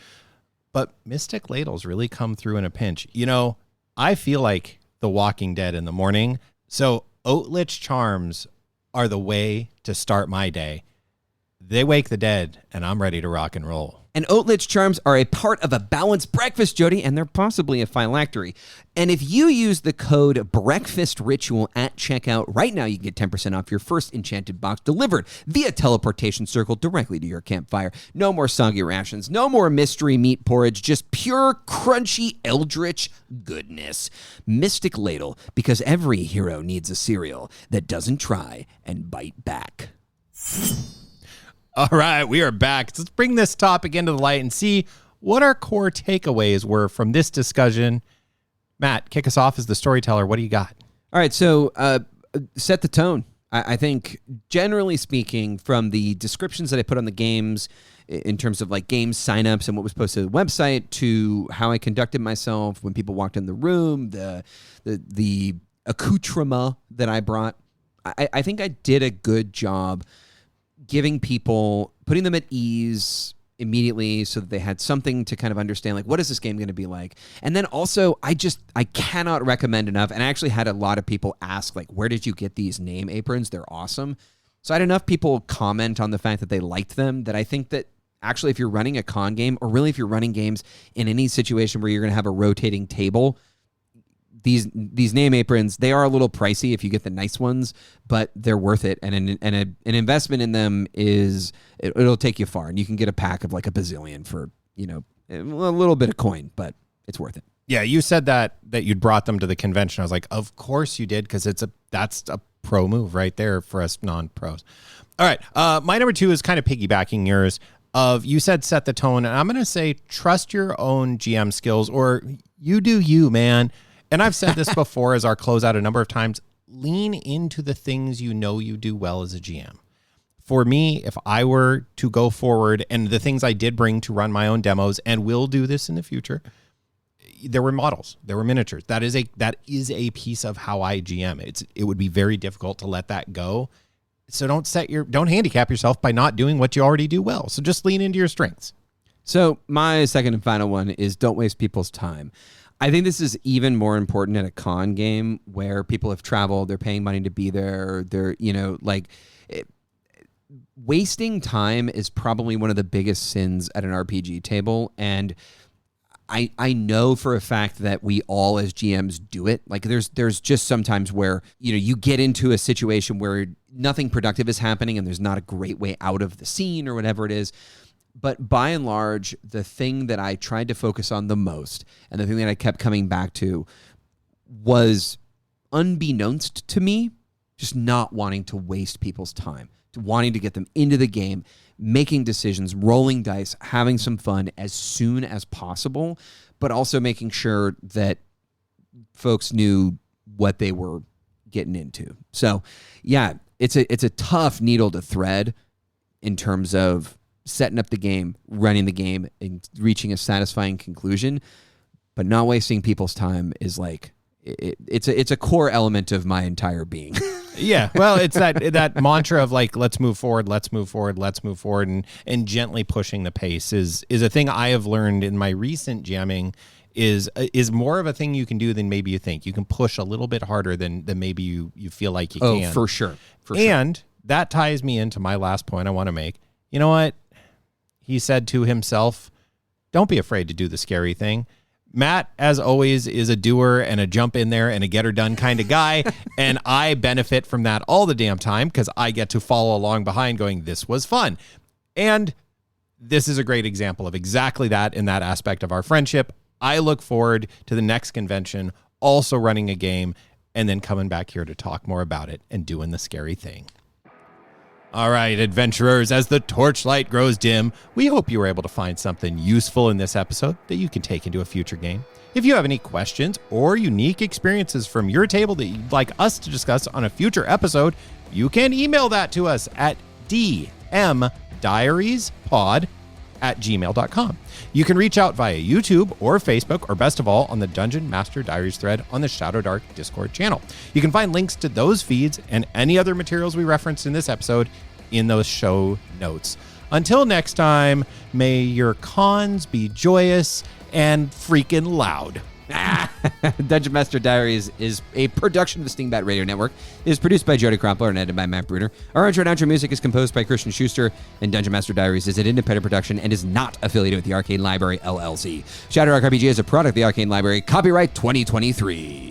But Mystic Ladles really come through in a pinch. You know, I feel like The Walking Dead in the morning. So Oat Lich Charms are the way to start my day. They wake the dead, and I'm ready to rock and roll. And Oat Lich Charms are a part of a balanced breakfast, Jody, and they're possibly a phylactery. And if you use the code Breakfast Ritual at checkout right now, you can get 10% off your first enchanted box delivered via teleportation circle directly to your campfire. No more soggy rations, no more mystery meat porridge, just pure, crunchy, eldritch goodness. Mystic Ladle, because every hero needs a cereal that doesn't try and bite back. All right, we are back. Let's bring this topic into the light and see what our core takeaways were from this discussion. Matt, kick us off as the storyteller. What do you got? All right, so set the tone. I think, generally speaking, from the descriptions that I put on the games in terms of like game signups and what was posted to the website to how I conducted myself when people walked in the room, the accoutrement that I brought, I think I did a good job giving people, putting them at ease immediately so that they had something to kind of understand, like, what is this game going to be like? And then also, I cannot recommend enough, and I actually had a lot of people ask, like, where did you get these name aprons? They're awesome. So I had enough people comment on the fact that they liked them that I think that actually if you're running a con game, or really if you're running games in any situation where you're going to have a rotating table, these name aprons, they are a little pricey if you get the nice ones, but they're worth it. And an investment in them it'll take you far. And you can get a pack of like a bazillion for, you know, a little bit of coin, but it's worth it. Yeah, you said that you'd brought them to the convention. I was like, of course you did, because that's a pro move right there for us non-pros. All right, my number 2 is kind of piggybacking yours. You said set the tone, and I'm going to say trust your own GM skills, or you do you, man. And I've said this before as our closeout a number of times, lean into the things you know you do well as a GM. For me, if I were to go forward, and the things I did bring to run my own demos, and will do this in the future, there were models, there were miniatures. That is a piece of how I GM. It would be very difficult to let that go. So don't handicap yourself by not doing what you already do well. So just lean into your strengths. So my second and final one is don't waste people's time. I think this is even more important at a con game where people have traveled, they're paying money to be there, wasting time is probably one of the biggest sins at an RPG table. And I know for a fact that we all as GMs do it. Like there's just sometimes where, you know, you get into a situation where nothing productive is happening and there's not a great way out of the scene or whatever it is. But by and large, the thing that I tried to focus on the most and the thing that I kept coming back to was, unbeknownst to me, just not wanting to waste people's time, wanting to get them into the game, making decisions, rolling dice, having some fun as soon as possible, but also making sure that folks knew what they were getting into. So, yeah, it's a tough needle to thread in terms of setting up the game, running the game, and reaching a satisfying conclusion. But not wasting people's time is like it's a core element of my entire being. Yeah, well, it's that mantra of like, let's move forward, and gently pushing the pace is a thing I have learned in my recent jamming. Is more of a thing you can do than maybe you think. You can push a little bit harder than maybe you feel like you can. Oh, for sure. And that ties me into my last point I want to make. You know what? He said to himself, don't be afraid to do the scary thing. Matt, as always, is a doer and a jump in there and a get her done kind of guy. And I benefit from that all the damn time because I get to follow along behind going, this was fun. And this is a great example of exactly that in that aspect of our friendship. I look forward to the next convention, also running a game, and then coming back here to talk more about it and doing the scary thing. All right, adventurers, as the torchlight grows dim, we hope you were able to find something useful in this episode that you can take into a future game. If you have any questions or unique experiences from your table that you'd like us to discuss on a future episode, you can email that to us at dmdiariespod@gmail.com. You can reach out via YouTube or Facebook, or best of all, on the Dungeon Master Diaries thread on the Shadow Dark Discord channel. You can find links to those feeds and any other materials we referenced in this episode in those show notes. Until next time, may your cons be joyous and freaking loud. Dungeon Master Diaries is a production of the Stingbat Radio Network. It is produced by Jody Kropholler and edited by Matt Bruner. Our intro and outro music is composed by Christian Schuster, and Dungeon Master Diaries is an independent production and is not affiliated with the Arcane Library, LLC. Shatterrock RPG is a product of the Arcane Library. Copyright 2023.